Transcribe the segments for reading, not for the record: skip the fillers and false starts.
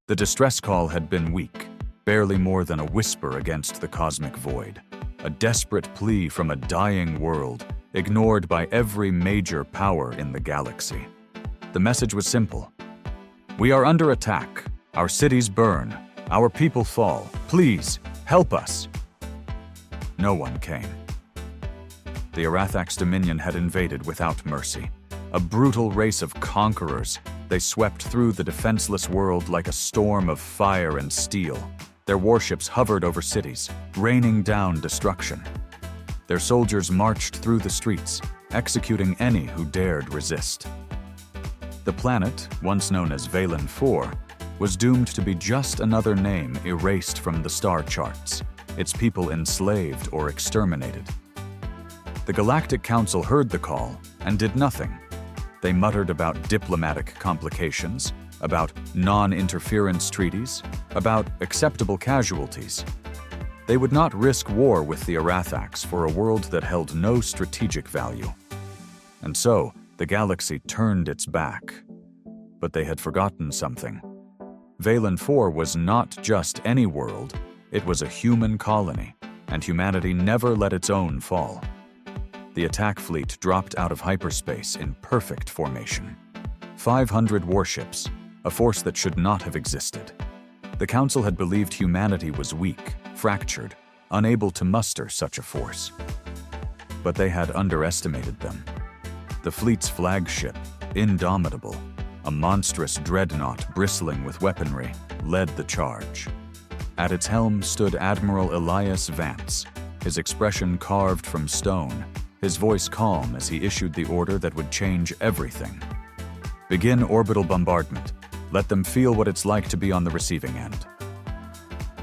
The distress call had been weak, barely more than a whisper against the cosmic void, a desperate plea from a dying world, ignored by every major power in the galaxy. The message was simple. We are under attack. Our cities burn. Our people fall. Please, help us. No one came. The ARX Dominion had invaded without mercy. A brutal race of conquerors, they swept through the defenseless world like a storm of fire and steel. Their warships hovered over cities, raining down destruction. Their soldiers marched through the streets, executing any who dared resist. The planet, once known as Valen 4, was doomed to be just another name erased from the star charts, its people enslaved or exterminated. The Galactic Council heard the call and did nothing. They muttered about diplomatic complications, about non-interference treaties, about acceptable casualties. They would not risk war with the ARX for a world that held no strategic value. And so, the galaxy turned its back. But they had forgotten something. Valen 4 was not just any world, it was a human colony, and humanity never let its own fall. The attack fleet dropped out of hyperspace in perfect formation. 500 warships, a force that should not have existed. The Council had believed humanity was weak, fractured, unable to muster such a force. But they had underestimated them. The fleet's flagship, Indomitable, a monstrous dreadnought bristling with weaponry, led the charge. At its helm stood Admiral Elias Vance, his expression carved from stone, his voice calm as he issued the order that would change everything. Begin orbital bombardment. Let them feel what it's like to be on the receiving end.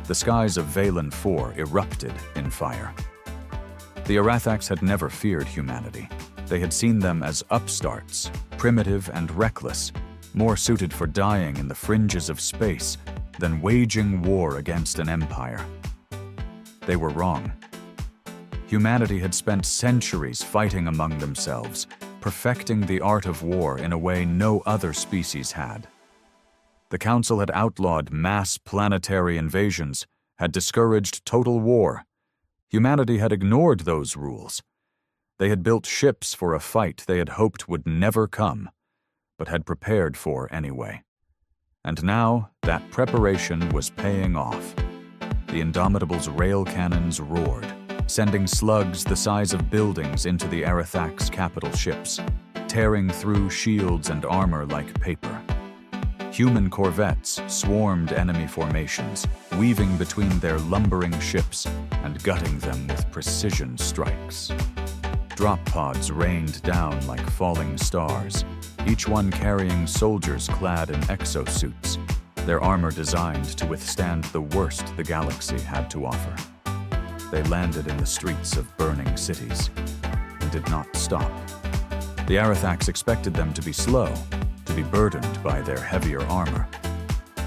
The skies of Valen 4 erupted in fire. The ARX had never feared humanity. They had seen them as upstarts, primitive and reckless, more suited for dying in the fringes of space than waging war against an empire. They were wrong. Humanity had spent centuries fighting among themselves, perfecting the art of war in a way no other species had. The Council had outlawed mass planetary invasions, had discouraged total war. Humanity had ignored those rules. They had built ships for a fight they had hoped would never come, but had prepared for anyway. And now, that preparation was paying off. The Indomitable's rail cannons roared, sending slugs the size of buildings into the ARX capital ships, tearing through shields and armor like paper. Human corvettes swarmed enemy formations, weaving between their lumbering ships and gutting them with precision strikes. Drop pods rained down like falling stars, each one carrying soldiers clad in exosuits, their armor designed to withstand the worst the galaxy had to offer. They landed in the streets of burning cities and did not stop. The ARX expected them to be slow, to be burdened by their heavier armor.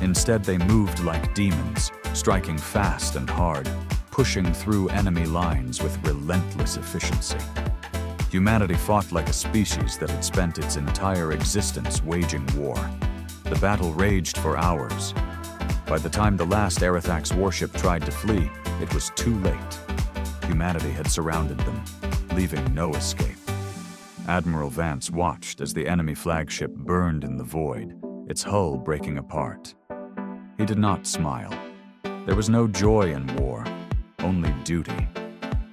Instead, they moved like demons, striking fast and hard, pushing through enemy lines with relentless efficiency. Humanity fought like a species that had spent its entire existence waging war. The battle raged for hours. By the time the last ARX warship tried to flee, it was too late. Humanity had surrounded them, leaving no escape. Admiral Vance watched as the enemy flagship burned in the void, its hull breaking apart. He did not smile. There was no joy in war, only duty.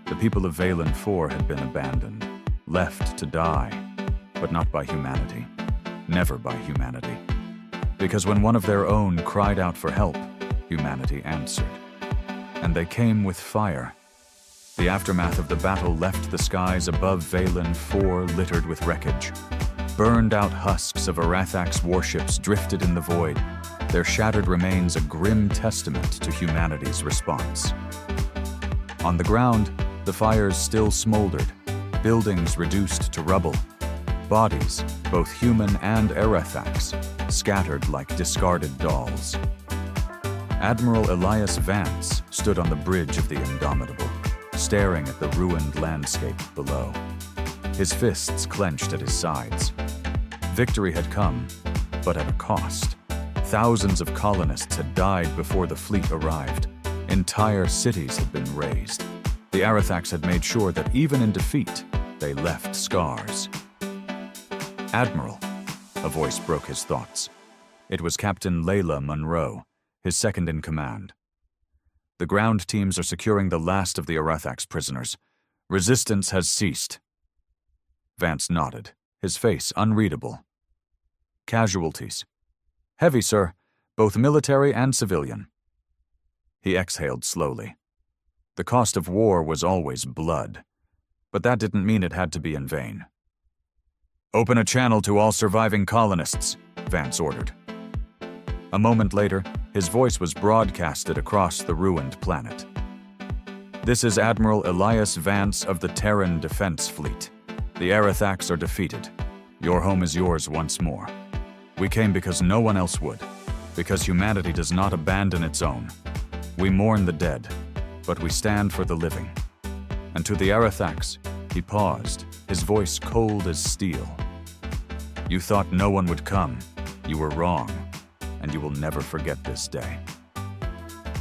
The people of Valen 4 had been abandoned, left to die, but not by humanity. Never by humanity. Because when one of their own cried out for help, humanity answered. And they came with fire. The aftermath of the battle left the skies above Valen 4 littered with wreckage. Burned-out husks of ARX warships drifted in the void, their shattered remains a grim testament to humanity's response. On the ground, the fires still smoldered, buildings reduced to rubble, bodies, both human and ARX, scattered like discarded dolls. Admiral Elias Vance stood on the bridge of the Indomitable, staring at the ruined landscape below. His fists clenched at his sides. Victory had come, but at a cost. Thousands of colonists had died before the fleet arrived. Entire cities had been razed. The Arathax had made sure that even in defeat, they left scars. "Admiral," a voice broke his thoughts. It was Captain Layla Monroe, his second in command. "The ground teams are securing the last of the Arathax prisoners. Resistance has ceased." Vance nodded, his face unreadable. "Casualties?" "Heavy, sir, both military and civilian." He exhaled slowly. The cost of war was always blood, but that didn't mean it had to be in vain. "Open a channel to all surviving colonists," Vance ordered. A moment later, his voice was broadcasted across the ruined planet. "This is Admiral Elias Vance of the Terran Defense Fleet. The Arathax are defeated. Your home is yours once more. We came because no one else would, because humanity does not abandon its own. We mourn the dead, but we stand for the living. And to the Arathax," he paused, his voice cold as steel. "You thought no one would come. You were wrong, and you will never forget this day."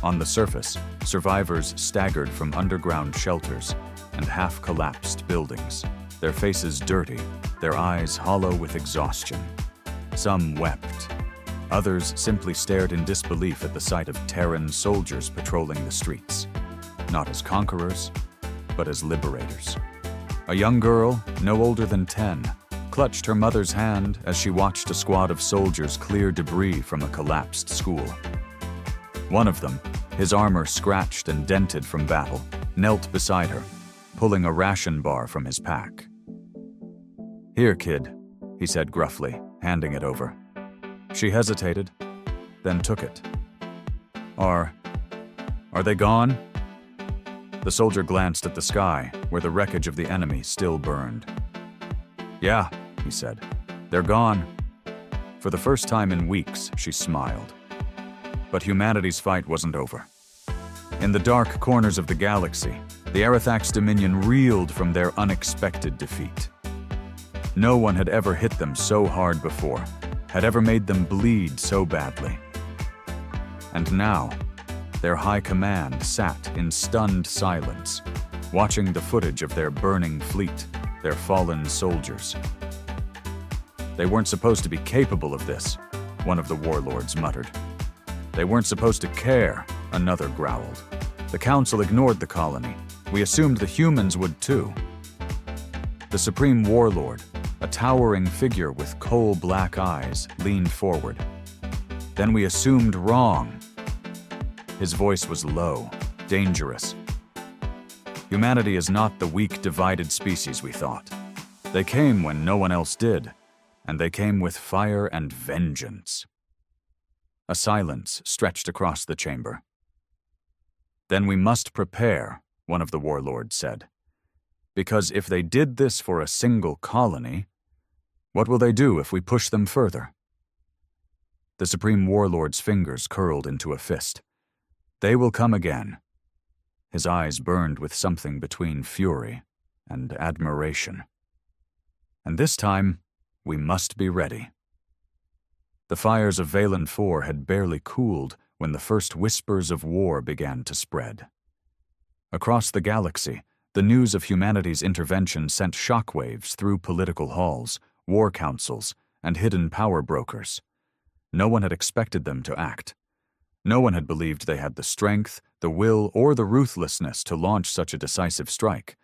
On the surface, survivors staggered from underground shelters and half-collapsed buildings, their faces dirty, their eyes hollow with exhaustion. Some wept. Others simply stared in disbelief at the sight of Terran soldiers patrolling the streets, not as conquerors, but as liberators. A young girl, no older than 10, clutched her mother's hand as she watched a squad of soldiers clear debris from a collapsed school. One of them, his armor scratched and dented from battle, knelt beside her, pulling a ration bar from his pack. "Here, kid," he said gruffly, handing it over. She hesitated, then took it. Are they gone?" The soldier glanced at the sky, where the wreckage of the enemy still burned. "Yeah," he said, "they're gone." For the first time in weeks, she smiled. But humanity's fight wasn't over. In the dark corners of the galaxy, the ARX Dominion reeled from their unexpected defeat. No one had ever hit them so hard before, had ever made them bleed so badly. And now, their high command sat in stunned silence, watching the footage of their burning fleet, their fallen soldiers. "They weren't supposed to be capable of this," one of the warlords muttered. "They weren't supposed to care," another growled. "The Council ignored the colony. We assumed the humans would too." The Supreme Warlord, a towering figure with coal-black eyes, leaned forward. "Then we assumed wrong." His voice was low, dangerous. "Humanity is not the weak, divided species we thought. They came when no one else did, and they came with fire and vengeance." A silence stretched across the chamber. "Then we must prepare," one of the warlords said. "Because if they did this for a single colony, what will they do if we push them further?" The Supreme Warlord's fingers curled into a fist. "They will come again." His eyes burned with something between fury and admiration. "And this time, we must be ready." The fires of Valen IV had barely cooled when the first whispers of war began to spread. Across the galaxy, the news of humanity's intervention sent shockwaves through political halls, war councils, and hidden power brokers. No one had expected them to act. No one had believed they had the strength, the will, or the ruthlessness to launch such a decisive strike.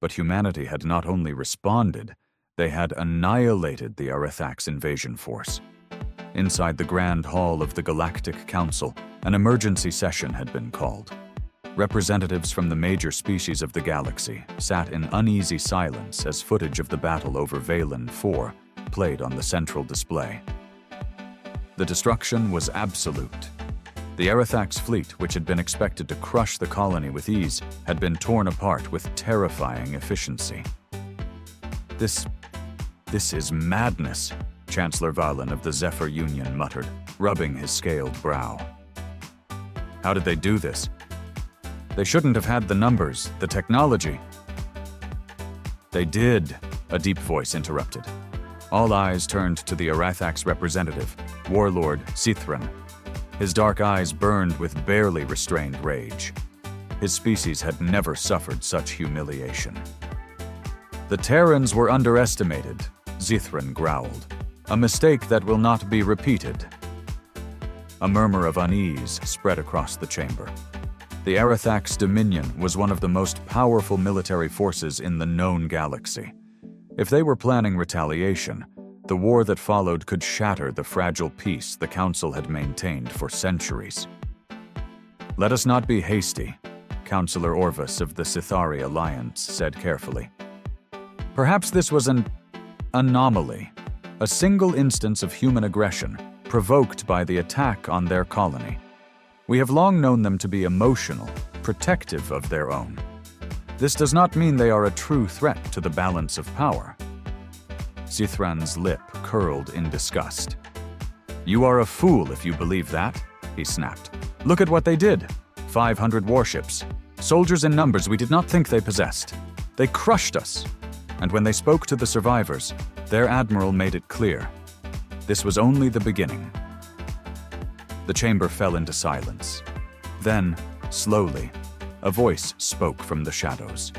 But humanity had not only responded, they had annihilated the Arathax invasion force. Inside the Grand Hall of the Galactic Council, an emergency session had been called. Representatives from the major species of the galaxy sat in uneasy silence as footage of the battle over Valen IV played on the central display. The destruction was absolute. The Arathax fleet, which had been expected to crush the colony with ease, had been torn apart with terrifying efficiency. This is madness," Chancellor Valen of the Zephyr Union muttered, rubbing his scaled brow. "How did they do this? They shouldn't have had the numbers, the technology." "They did," a deep voice interrupted. All eyes turned to the Arathax representative, Warlord Cithran, His dark eyes burned with barely restrained rage. His species had never suffered such humiliation. "The Terrans were underestimated," Zithran growled. "A mistake that will not be repeated." A murmur of unease spread across the chamber. The ARX Dominion was one of the most powerful military forces in the known galaxy. If they were planning retaliation, the war that followed could shatter the fragile peace the Council had maintained for centuries. "Let us not be hasty," Councillor Orvis of the Sithari Alliance said carefully. "Perhaps this was an anomaly, a single instance of human aggression provoked by the attack on their colony. We have long known them to be emotional, protective of their own. This does not mean they are a true threat to the balance of power." Zithran's lip curled in disgust. "You are a fool if you believe that," he snapped. "Look at what they did. 500 warships. Soldiers in numbers we did not think they possessed. They crushed us. And when they spoke to the survivors, their admiral made it clear. This was only the beginning." The chamber fell into silence. Then, slowly, a voice spoke from the shadows.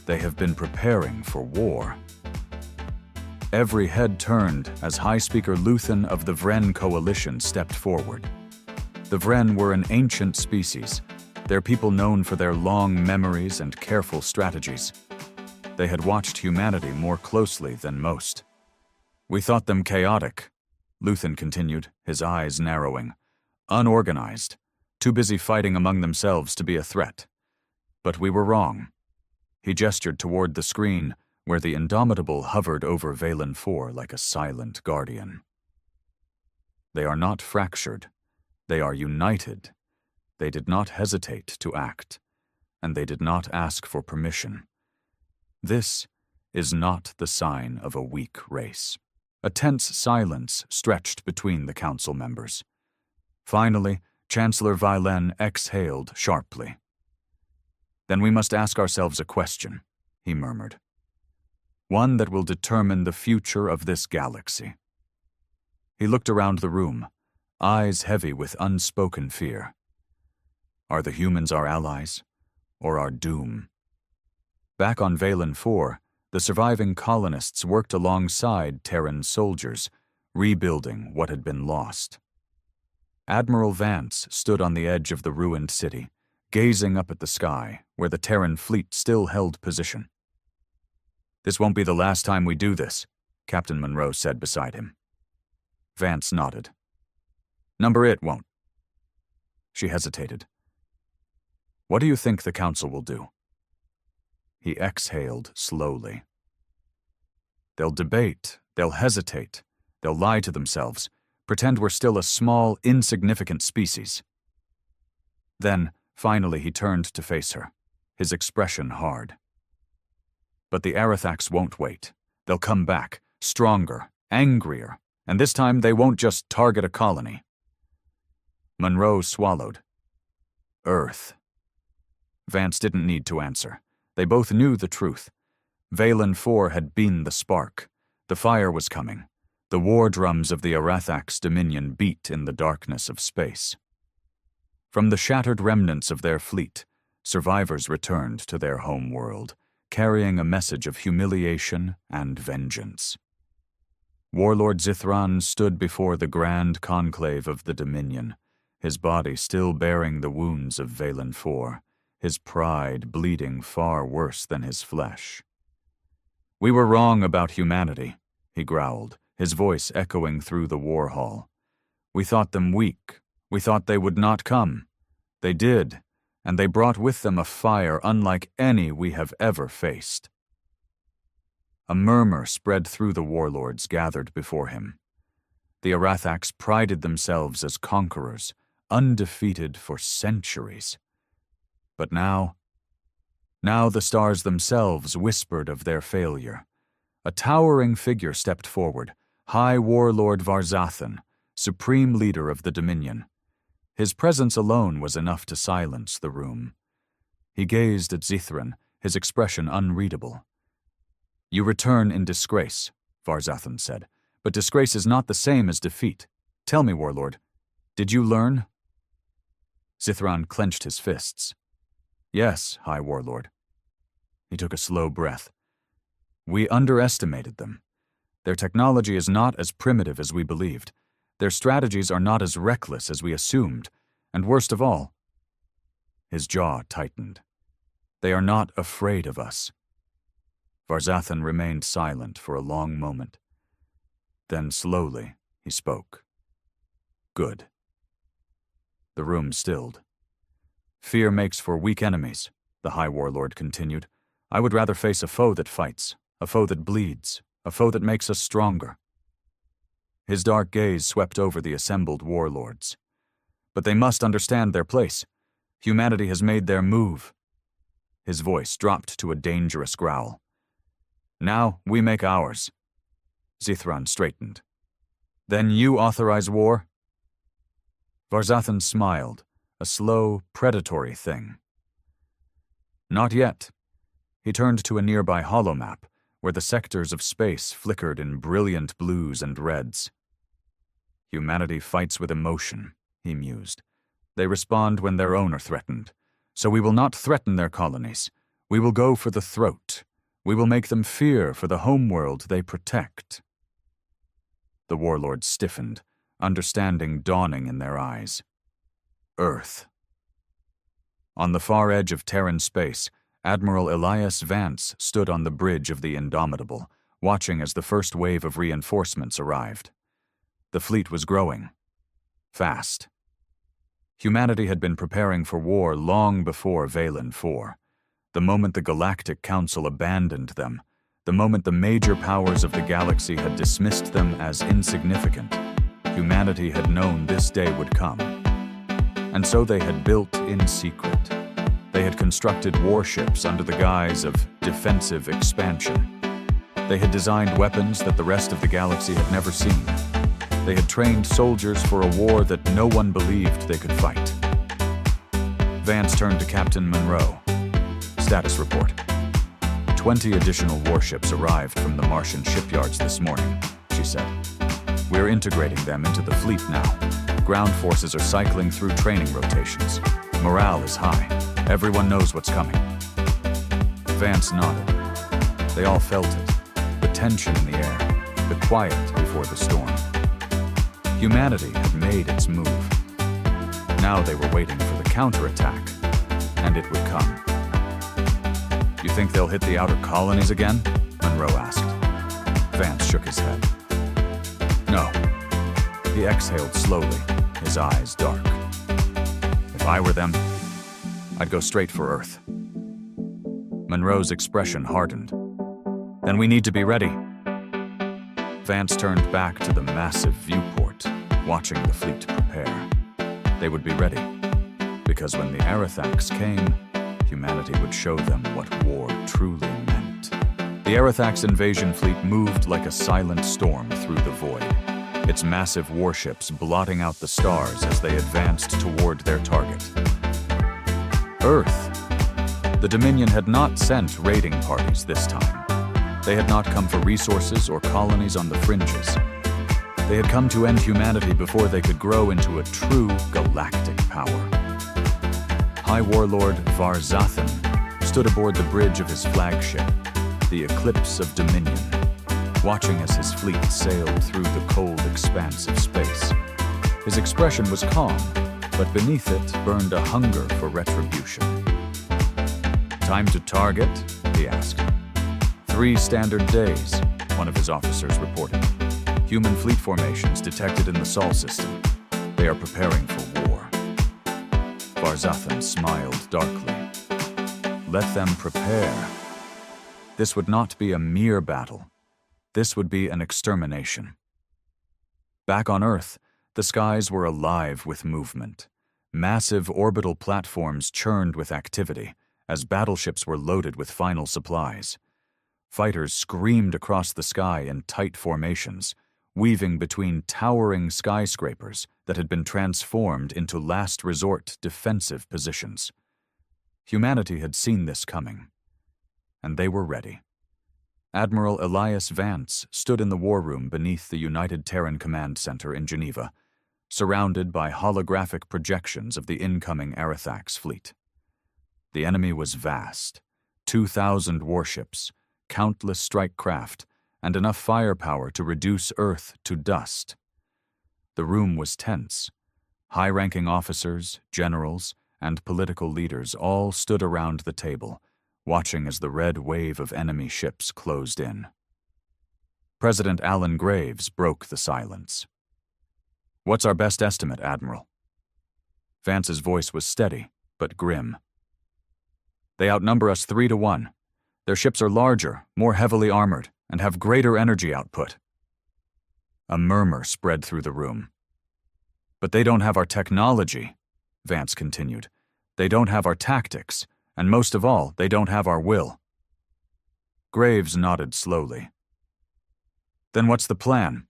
"They have been preparing for war." Every head turned as High Speaker Luthen of the Vren Coalition stepped forward. The Vren were an ancient species, their people known for their long memories and careful strategies. They had watched humanity more closely than most. "We thought them chaotic," Luthen continued, his eyes narrowing. "Unorganized, too busy fighting among themselves to be a threat. But we were wrong." He gestured toward the screen, where the Indomitable hovered over Valen 4 like a silent guardian. "They are not fractured. They are united. They did not hesitate to act, and they did not ask for permission. This is not the sign of a weak race." A tense silence stretched between the council members. Finally, Chancellor Vilen exhaled sharply. "Then we must ask ourselves a question," he murmured. "One that will determine the future of this galaxy." He looked around the room, eyes heavy with unspoken fear. Are the humans our allies, or our doom? Back on Valen 4, the surviving colonists worked alongside Terran soldiers, rebuilding what had been lost. Admiral Vance stood on the edge of the ruined city, gazing up at the sky, where the Terran fleet still held position. "This won't be the last time we do this," Captain Monroe said beside him. Vance nodded. "Number it won't." She hesitated. "What do you think the Council will do?" He exhaled slowly. "They'll debate, they'll hesitate, they'll lie to themselves, pretend we're still a small, insignificant species." Then, finally, he turned to face her, his expression hard. "But the Arathax won't wait. They'll come back, stronger, angrier, and this time they won't just target a colony." Monroe swallowed. "Earth." Vance didn't need to answer. They both knew the truth. Valen 4 had been the spark. The fire was coming. The war drums of the ARX Dominion beat in the darkness of space. From the shattered remnants of their fleet, survivors returned to their home world, carrying a message of humiliation and vengeance. Warlord Zithran stood before the grand conclave of the Dominion, his body still bearing the wounds of Valen 4, his pride bleeding far worse than his flesh. "We were wrong about humanity," he growled, his voice echoing through the war hall. "We thought them weak. We thought they would not come. They did, and they brought with them a fire unlike any we have ever faced." A murmur spread through the warlords gathered before him. The Arathax prided themselves as conquerors, undefeated for centuries. But now the stars themselves whispered of their failure. A towering figure stepped forward, High Warlord Varzathan, supreme leader of the Dominion. His presence alone was enough to silence the room. He gazed at Zithran, his expression unreadable. "You return in disgrace," Varzathan said, "but disgrace is not the same as defeat. Tell me, Warlord, Did you learn? Zithron clenched his fists. Yes, High Warlord. He took a slow breath. We underestimated them. Their technology is not as primitive as we believed. Their strategies are not as reckless as we assumed. And worst of all, his jaw tightened. They are not afraid of us. Varzathan remained silent for a long moment. Then slowly he spoke. Good. The room stilled. Fear makes for weak enemies, the High Warlord continued. I would rather face a foe that fights, a foe that bleeds, a foe that makes us stronger. His dark gaze swept over the assembled warlords. But they must understand their place. Humanity has made their move. His voice dropped to a dangerous growl. Now we make ours. Zithron straightened. Then you authorize war? Varzathan smiled, a slow, predatory thing. Not yet. He turned to a nearby holomap, where the sectors of space flickered in brilliant blues and reds. Humanity fights with emotion, he mused. They respond when their own are threatened. So we will not threaten their colonies. We will go for the throat. We will make them fear for the homeworld they protect. The warlords stiffened, understanding dawning in their eyes. Earth. On the far edge of Terran space, Admiral Elias Vance stood on the bridge of the Indomitable, watching as the first wave of reinforcements arrived. The fleet was growing. Fast. Humanity had been preparing for war long before Valen IV. The moment the Galactic Council abandoned them, the moment the major powers of the galaxy had dismissed them as insignificant, humanity had known this day would come. And so they had built in secret. They had constructed warships under the guise of defensive expansion. They had designed weapons that the rest of the galaxy had never seen. They had trained soldiers for a war that no one believed they could fight. Vance turned to Captain Monroe. Status report. 20 additional warships arrived from the Martian shipyards this morning, she said. We're integrating them into the fleet now. Ground forces are cycling through training rotations. Morale is high. Everyone knows what's coming. Vance nodded. They all felt it. The tension in the air. The quiet before the storm. Humanity had made its move. Now they were waiting for the counterattack, and it would come. You think they'll hit the outer colonies again? Monroe asked. Vance shook his head. No. He exhaled slowly, his eyes dark. If I were them, I'd go straight for Earth. Monroe's expression hardened. Then we need to be ready. Vance turned back to the massive viewport, watching the fleet prepare. They would be ready, because when the Arathax came, humanity would show them what war truly meant. The Arathax invasion fleet moved like a silent storm through the void, its massive warships blotting out the stars as they advanced toward their target. Earth. The Dominion had not sent raiding parties this time. They had not come for resources or colonies on the fringes. They had come to end humanity before they could grow into a true galactic power. High Warlord Varzathan stood aboard the bridge of his flagship, the Eclipse of Dominion, watching as his fleet sailed through the cold expanse of space. His expression was calm, but beneath it burned a hunger for retribution. Time to target? He asked. 3 standard days, one of his officers reported. Human fleet formations detected in the Sol system. They are preparing for war. Varzathan smiled darkly. Let them prepare. This would not be a mere battle. This would be an extermination. Back on Earth, the skies were alive with movement. Massive orbital platforms churned with activity as battleships were loaded with final supplies. Fighters screamed across the sky in tight formations, weaving between towering skyscrapers that had been transformed into last resort defensive positions. Humanity had seen this coming, and they were ready. Admiral Elias Vance stood in the war room beneath the United Terran Command Center in Geneva, surrounded by holographic projections of the incoming ARX fleet. The enemy was vast, 2,000 warships, countless strike craft, and enough firepower to reduce Earth to dust. The room was tense. High-ranking officers, generals, and political leaders all stood around the table, watching as the red wave of enemy ships closed in. President Alan Graves broke the silence. "What's our best estimate, Admiral?" Vance's voice was steady, but grim. "They outnumber us 3-1. Their ships are larger, more heavily armored, and have greater energy output." A murmur spread through the room. "But they don't have our technology," Vance continued. "They don't have our tactics, and most of all, they don't have our will." Graves nodded slowly. "Then what's the plan?"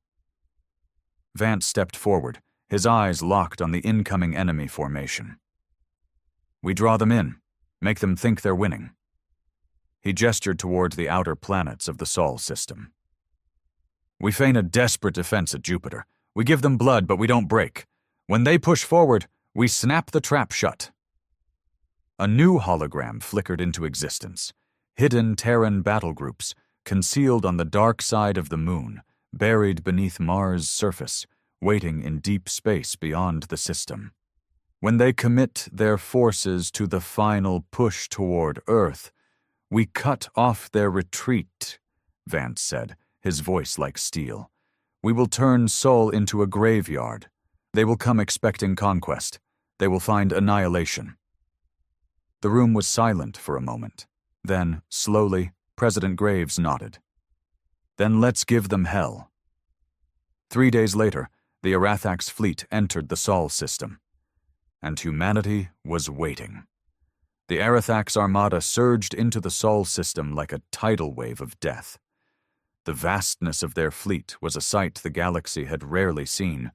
Vance stepped forward, his eyes locked on the incoming enemy formation. "We draw them in, make them think they're winning." He gestured toward the outer planets of the Sol system. "We feign a desperate defense at Jupiter. We give them blood, but we don't break. When they push forward, we snap the trap shut." A new hologram flickered into existence. Hidden Terran battle groups, concealed on the dark side of the moon, buried beneath Mars' surface, waiting in deep space beyond the system. "When they commit their forces to the final push toward Earth, we cut off their retreat," Vance said, his voice like steel. "We will turn Sol into a graveyard. They will come expecting conquest. They will find annihilation." The room was silent for a moment. Then, slowly, President Graves nodded. "Then let's give them hell." 3 days later, the ARX fleet entered the Sol system. And humanity was waiting. The ARX Armada surged into the Sol system like a tidal wave of death. The vastness of their fleet was a sight the galaxy had rarely seen.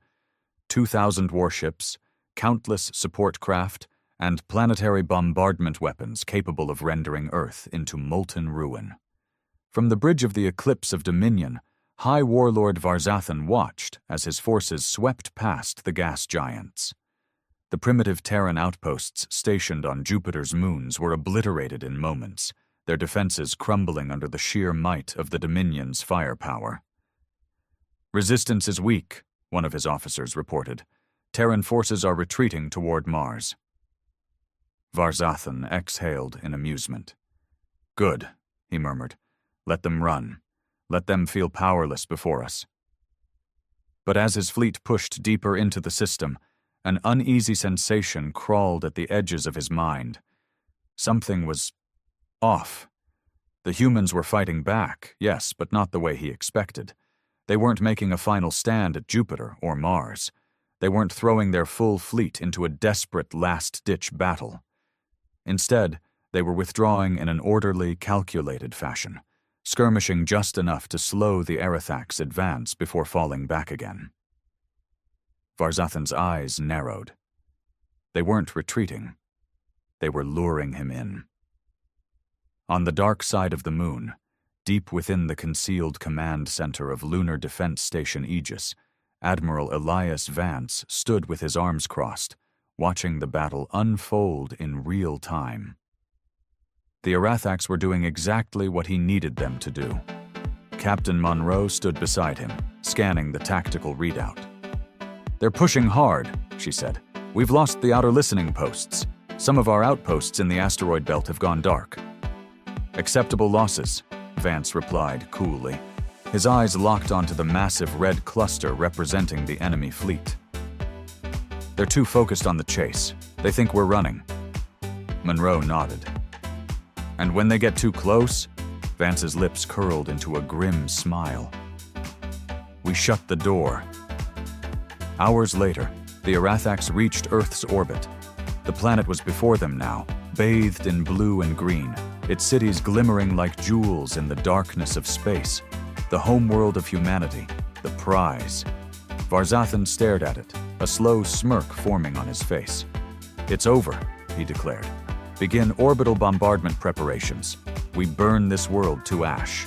2,000 warships, countless support craft, and planetary bombardment weapons capable of rendering Earth into molten ruin. From the bridge of the Eclipse of Dominion, High Warlord Varzathan watched as his forces swept past the gas giants. The primitive Terran outposts stationed on Jupiter's moons were obliterated in moments, their defenses crumbling under the sheer might of the Dominion's firepower. "Resistance is weak," one of his officers reported. "Terran forces are retreating toward Mars." Varzathan exhaled in amusement. "Good," he murmured. "Let them run. Let them feel powerless before us." But as his fleet pushed deeper into the system, an uneasy sensation crawled at the edges of his mind. Something was off. The humans were fighting back, yes, but not the way he expected. They weren't making a final stand at Jupiter or Mars. They weren't throwing their full fleet into a desperate last-ditch battle. Instead, they were withdrawing in an orderly, calculated fashion, skirmishing just enough to slow the ARX advance before falling back again. Varzathan's eyes narrowed. They weren't retreating. They were luring him in. On the dark side of the moon, deep within the concealed command center of Lunar Defense Station Aegis, Admiral Elias Vance stood with his arms crossed, watching the battle unfold in real time. The ARX were doing exactly what he needed them to do. Captain Monroe stood beside him, scanning the tactical readout. "They're pushing hard," she said. "We've lost the outer listening posts. Some of our outposts in the asteroid belt have gone dark." "Acceptable losses," Vance replied coolly. His eyes locked onto the massive red cluster representing the enemy fleet. "They're too focused on the chase. They think we're running." Monroe nodded. "And when they get too close?" Vance's lips curled into a grim smile. "We shut the door." Hours later, the ARX reached Earth's orbit. The planet was before them now, bathed in blue and green, its cities glimmering like jewels in the darkness of space. The homeworld of humanity, the prize. Varzathan stared at it, a slow smirk forming on his face. "It's over," he declared. "Begin orbital bombardment preparations. We burn this world to ash."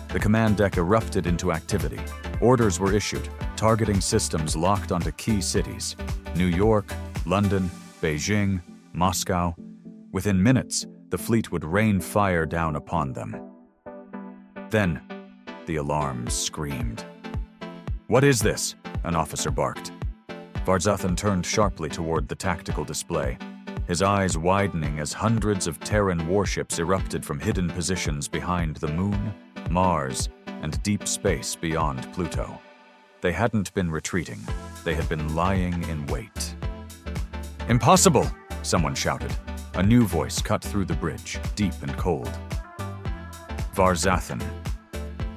The command deck erupted into activity. Orders were issued. targeting systems locked onto key cities: New York, London, Beijing, Moscow. Within minutes, the fleet would rain fire down upon them. Then, the alarms screamed. "What is this?" an officer barked. Varzathan turned sharply toward the tactical display, his eyes widening as hundreds of Terran warships erupted from hidden positions behind the Moon, Mars, and deep space beyond Pluto. They hadn't been retreating. They had been lying in wait. "Impossible!" someone shouted. A new voice cut through the bridge, deep and cold. "Varzathan."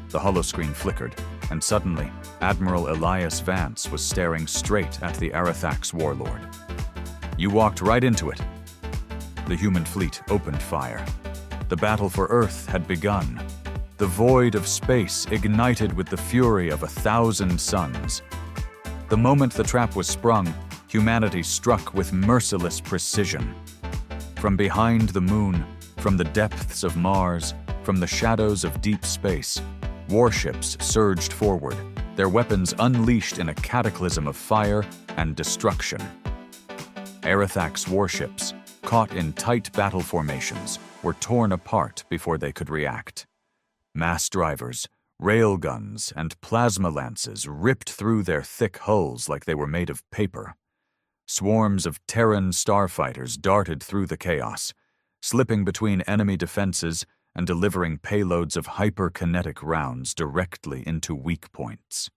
The holoscreen flickered, and suddenly, Admiral Elias Vance was staring straight at the Arathax warlord. "You walked right into it." The human fleet opened fire. The battle for Earth had begun. The void of space ignited with the fury of 1,000 suns. The moment the trap was sprung, humanity struck with merciless precision. From behind the Moon, from the depths of Mars, from the shadows of deep space, warships surged forward, their weapons unleashed in a cataclysm of fire and destruction. Arathax warships, caught in tight battle formations, were torn apart before they could react. Mass drivers, railguns, and plasma lances ripped through their thick hulls like they were made of paper. Swarms of Terran starfighters darted through the chaos, slipping between enemy defenses and delivering payloads of hyperkinetic rounds directly into weak points.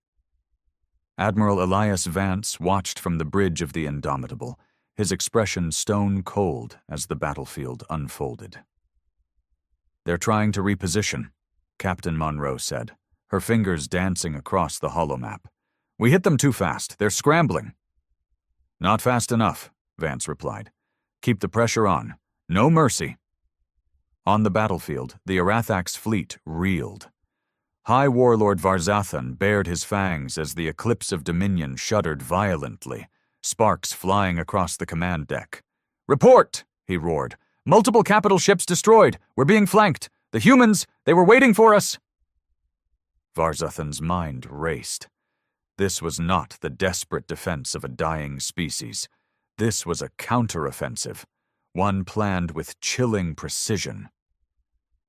Admiral Elias Vance watched from the bridge of the Indomitable, his expression stone cold as the battlefield unfolded. "They're trying to reposition," Captain Monroe said, her fingers dancing across the holomap. "We hit them too fast. They're scrambling." "Not fast enough," Vance replied. "Keep the pressure on. No mercy." On the battlefield, the Arathax fleet reeled. High Warlord Varzathan bared his fangs as the eclipse of Dominion shuddered violently, sparks flying across the command deck. "Report!" he roared. "Multiple capital ships destroyed. We're being flanked. The humans, they were waiting for us." Varzathan's mind raced. This was not the desperate defense of a dying species. This was a counteroffensive, one planned with chilling precision.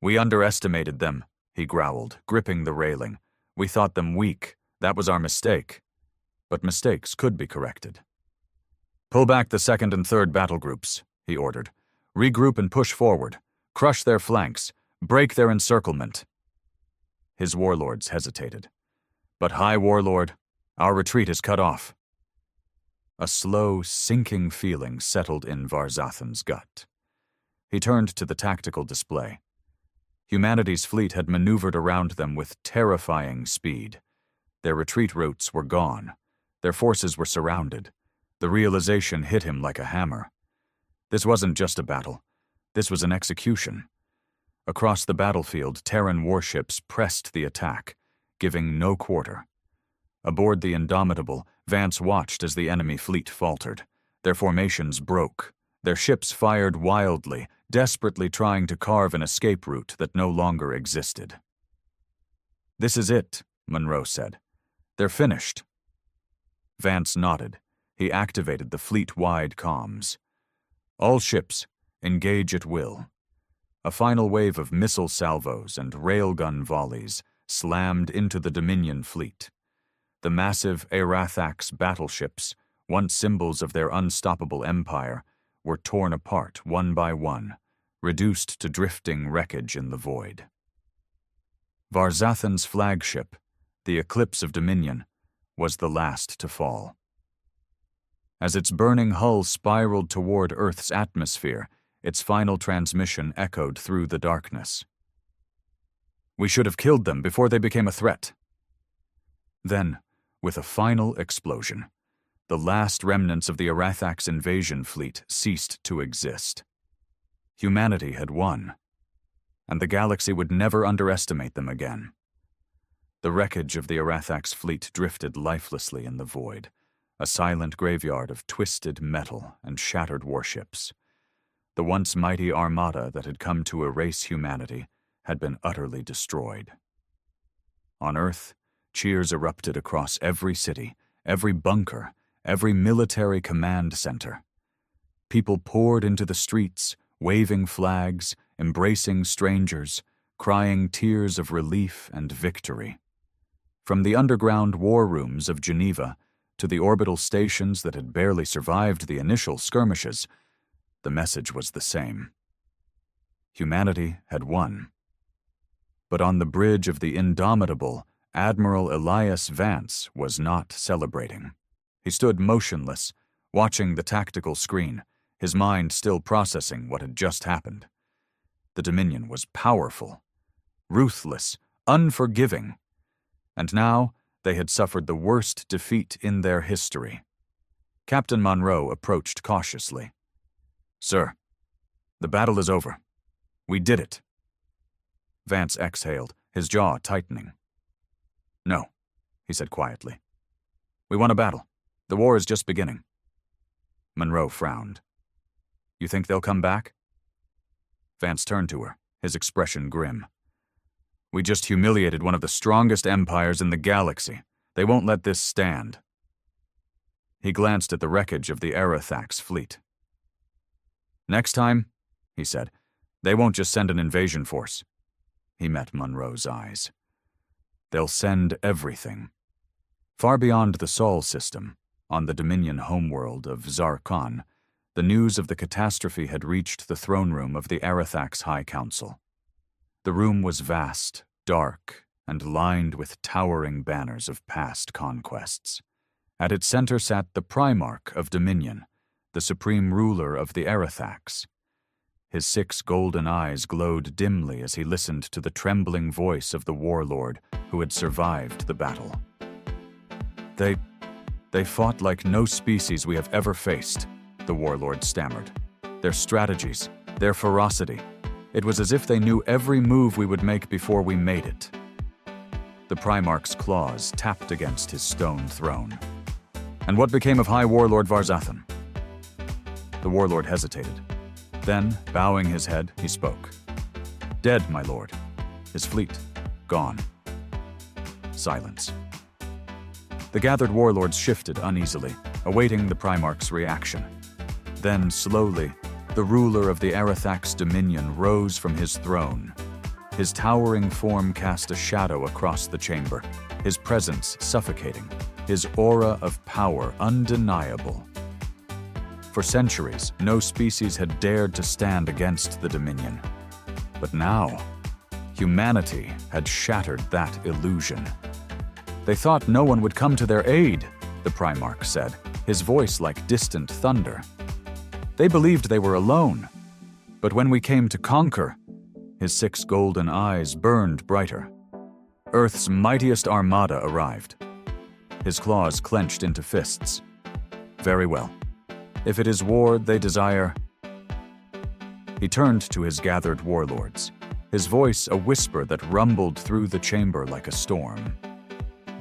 "We underestimated them," he growled, gripping the railing. "We thought them weak. That was our mistake." But mistakes could be corrected. "Pull back the second and third battle groups," he ordered. "Regroup and push forward. Crush their flanks. Break their encirclement." His warlords hesitated. "But High Warlord, our retreat is cut off." A slow, sinking feeling settled in Varzathan's gut. He turned to the tactical display. Humanity's fleet had maneuvered around them with terrifying speed. Their retreat routes were gone. Their forces were surrounded. The realization hit him like a hammer. This wasn't just a battle. This was an execution. Across the battlefield, Terran warships pressed the attack, giving no quarter. Aboard the Indomitable, Vance watched as the enemy fleet faltered. Their formations broke. Their ships fired wildly, desperately trying to carve an escape route that no longer existed. "This is it," Monroe said. "They're finished." Vance nodded. He activated the fleet-wide comms. "All ships, engage at will." A final wave of missile salvos and railgun volleys slammed into the Dominion fleet. The massive Arathax battleships, once symbols of their unstoppable empire, were torn apart one by one, reduced to drifting wreckage in the void. Varzathan's flagship, the Eclipse of Dominion, was the last to fall. As its burning hull spiraled toward Earth's atmosphere, its final transmission echoed through the darkness. "We should have killed them before they became a threat." Then, with a final explosion, the last remnants of the Arathax invasion fleet ceased to exist. Humanity had won, and the galaxy would never underestimate them again. The wreckage of the Arathax fleet drifted lifelessly in the void, a silent graveyard of twisted metal and shattered warships. The once mighty Armada that had come to erase humanity had been utterly destroyed. On Earth, cheers erupted across every city, every bunker, every military command center. People poured into the streets, waving flags, embracing strangers, crying tears of relief and victory. From the underground war rooms of Geneva to the orbital stations that had barely survived the initial skirmishes, the message was the same. Humanity had won. But on the bridge of the Indomitable, Admiral Elias Vance was not celebrating. He stood motionless, watching the tactical screen, his mind still processing what had just happened. The Dominion was powerful, ruthless, unforgiving, and now they had suffered the worst defeat in their history. Captain Monroe approached cautiously. "Sir, the battle is over. We did it." Vance exhaled, his jaw tightening. "No," he said quietly. "We won a battle. The war is just beginning." Monroe frowned. "You think they'll come back?" Vance turned to her, his expression grim. "We just humiliated one of the strongest empires in the galaxy. They won't let this stand." He glanced at the wreckage of the ARX fleet. "Next time," he said, "they won't just send an invasion force." He met Monroe's eyes. "They'll send everything." Far beyond the Sol system, on the Dominion homeworld of Zarkon, the news of the catastrophe had reached the throne room of the ARX High Council. The room was vast, dark, and lined with towering banners of past conquests. At its center sat the Primarch of Dominion, the supreme ruler of the ARX. His 6 golden eyes glowed dimly as he listened to the trembling voice of the warlord who had survived the battle. They fought like no species we have ever faced," the warlord stammered. "Their strategies, their ferocity. It was as if they knew every move we would make before we made it." The Primarch's claws tapped against his stone throne. "And what became of High Warlord Varzathan?" The warlord hesitated. Then, bowing his head, he spoke. "Dead, my lord. His fleet, gone." Silence. The gathered warlords shifted uneasily, awaiting the Primarch's reaction. Then, slowly, the ruler of the ARX Dominion rose from his throne. His towering form cast a shadow across the chamber, his presence suffocating, his aura of power undeniable. For centuries, no species had dared to stand against the Dominion. But now, humanity had shattered that illusion. "They thought no one would come to their aid," the Primarch said, his voice like distant thunder. "They believed they were alone. But when we came to conquer," his 6 golden eyes burned brighter. "Earth's mightiest Armada arrived." His claws clenched into fists. "Very well. If it is war they desire..." He turned to his gathered warlords, his voice a whisper that rumbled through the chamber like a storm.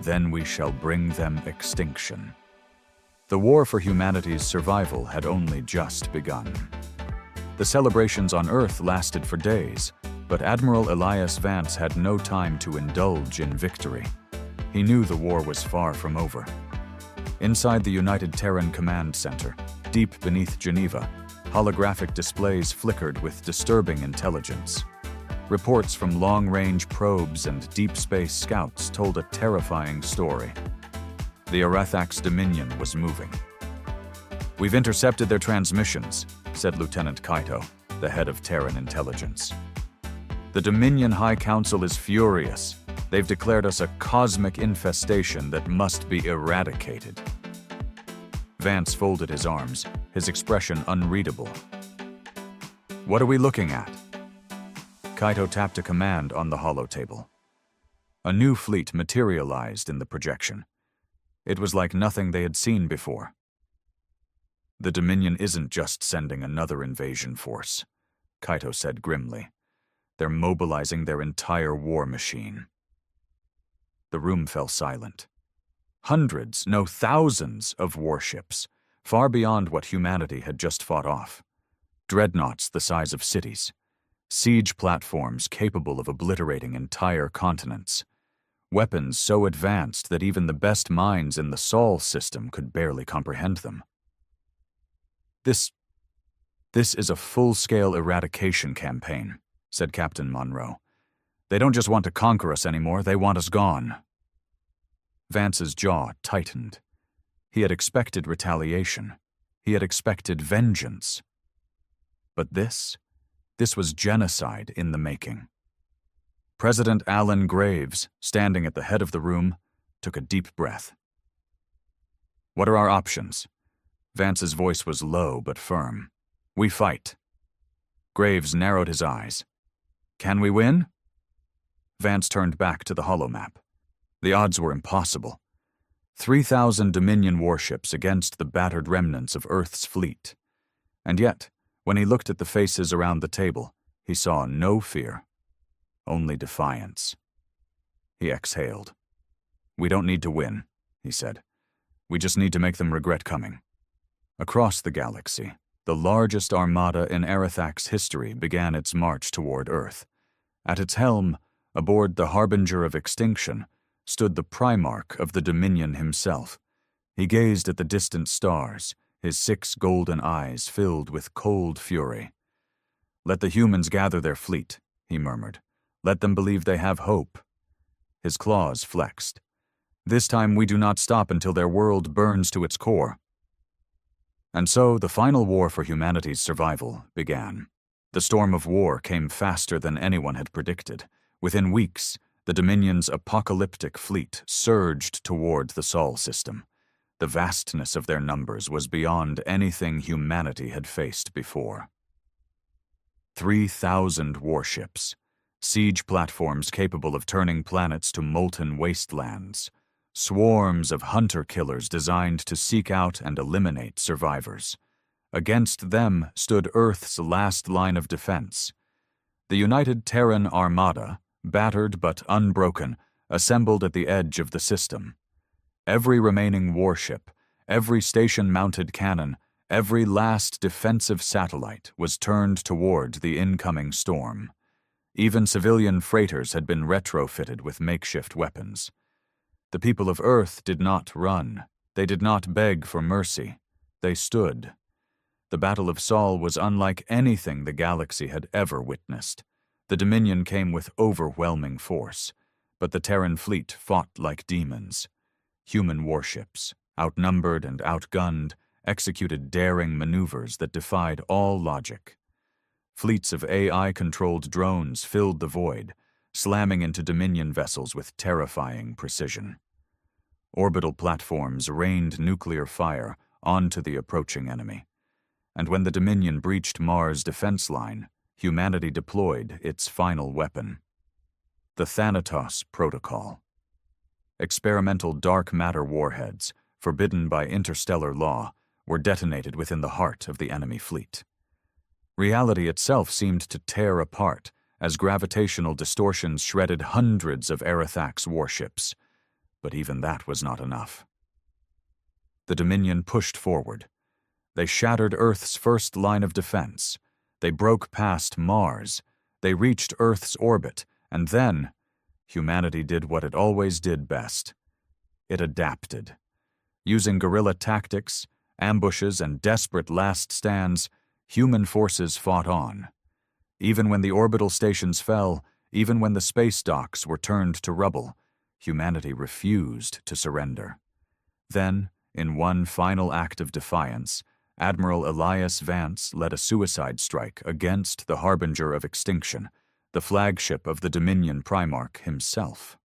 "Then we shall bring them extinction." The war for humanity's survival had only just begun. The celebrations on Earth lasted for days, but Admiral Elias Vance had no time to indulge in victory. He knew the war was far from over. Inside the United Terran Command Center, deep beneath Geneva, holographic displays flickered with disturbing intelligence. Reports from long-range probes and deep space scouts told a terrifying story. The ARX Dominion was moving. "We've intercepted their transmissions," said Lieutenant Kaito, the head of Terran intelligence. "The Dominion High Council is furious. They've declared us a cosmic infestation that must be eradicated." Vance folded his arms, his expression unreadable. "What are we looking at?" Kaito tapped a command on the holotable. A new fleet materialized in the projection. It was like nothing they had seen before. "The Dominion isn't just sending another invasion force," Kaito said grimly. "They're mobilizing their entire war machine." The room fell silent. Hundreds, no thousands of warships, far beyond what humanity had just fought off. Dreadnoughts the size of cities. Siege platforms capable of obliterating entire continents. weapons so advanced that even the best minds in the Sol system could barely comprehend them. This is a full-scale eradication campaign, said Captain Monroe. They don't just want to conquer us anymore, they want us gone. Vance's jaw tightened. He had expected retaliation. He had expected vengeance. But this was genocide in the making. President Alan Graves, standing at the head of the room, took a deep breath. What are our options? Vance's voice was low but firm. We fight. Graves narrowed his eyes. Can we win? Vance turned back to the holomap. The odds were impossible. 3,000 Dominion warships against the battered remnants of Earth's fleet. And yet, when he looked at the faces around the table, he saw no fear, only defiance. He exhaled. We don't need to win, he said. We just need to make them regret coming. Across the galaxy, the largest armada in Arathax's history began its march toward Earth. At its helm, aboard the Harbinger of Extinction, stood the Primarch of the Dominion himself. He gazed at the distant stars, his 6 golden eyes filled with cold fury. Let the humans gather their fleet, he murmured. Let them believe they have hope. His claws flexed. This time we do not stop until their world burns to its core. And so the final war for humanity's survival began. The storm of war came faster than anyone had predicted. Within weeks, the Dominion's apocalyptic fleet surged toward the Sol system. The vastness of their numbers was beyond anything humanity had faced before. 3,000 warships, siege platforms capable of turning planets to molten wastelands, swarms of hunter-killers designed to seek out and eliminate survivors. Against them stood Earth's last line of defense. The United Terran Armada, battered but unbroken, assembled at the edge of the system. Every remaining warship, every station-mounted cannon, every last defensive satellite was turned toward the incoming storm. Even civilian freighters had been retrofitted with makeshift weapons. The people of Earth did not run. They did not beg for mercy. They stood. The Battle of Sol was unlike anything the galaxy had ever witnessed. The Dominion came with overwhelming force, but the Terran fleet fought like demons. Human warships, outnumbered and outgunned, executed daring maneuvers that defied all logic. Fleets of AI-controlled drones filled the void, slamming into Dominion vessels with terrifying precision. Orbital platforms rained nuclear fire onto the approaching enemy. And when the Dominion breached Mars' defense line, humanity deployed its final weapon. The Thanatos Protocol. Experimental dark matter warheads, forbidden by interstellar law, were detonated within the heart of the enemy fleet. Reality itself seemed to tear apart as gravitational distortions shredded hundreds of Arathax warships. But even that was not enough. The Dominion pushed forward. They shattered Earth's first line of defense. They broke past Mars. They reached Earth's orbit, and then humanity did what it always did best. It adapted. Using guerrilla tactics, ambushes, and desperate last stands, human forces fought on. Even when the orbital stations fell, even when the space docks were turned to rubble, humanity refused to surrender. Then, in one final act of defiance, Admiral Elias Vance led a suicide strike against the Harbinger of Extinction, the flagship of the Dominion Primarch himself.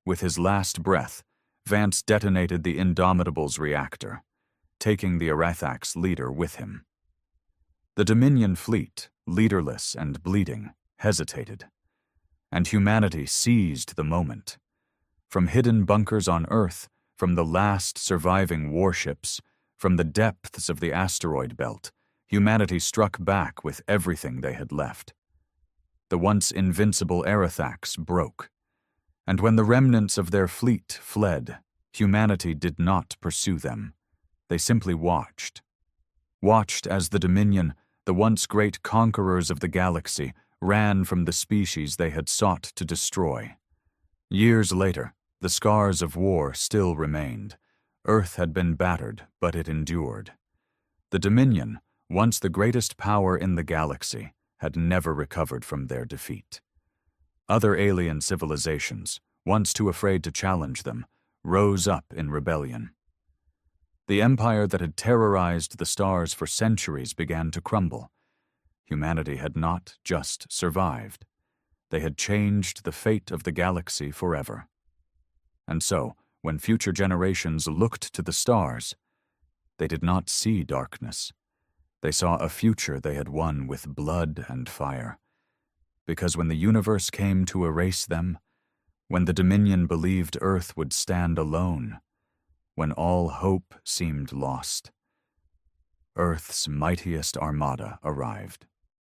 With his last breath, Vance detonated the Indomitable's reactor, taking the Arathax leader with him. The Dominion fleet, leaderless and bleeding, hesitated, and humanity seized the moment. From hidden bunkers on Earth, from the last surviving warships, from the depths of the asteroid belt, humanity struck back with everything they had left. The once invincible Arathax broke, and when the remnants of their fleet fled, humanity did not pursue them. They simply watched. Watched as the Dominion, the once great conquerors of the galaxy, ran from the species they had sought to destroy. Years later, the scars of war still remained. Earth had been battered, but it endured. The Dominion, once the greatest power in the galaxy, had never recovered from their defeat. Other alien civilizations, once too afraid to challenge them, rose up in rebellion. The empire that had terrorized the stars for centuries began to crumble. Humanity had not just survived. They had changed the fate of the galaxy forever. And so, when future generations looked to the stars, they did not see darkness. They saw a future they had won with blood and fire. Because when the universe came to erase them, when the Dominion believed Earth would stand alone, when all hope seemed lost, Earth's mightiest armada arrived.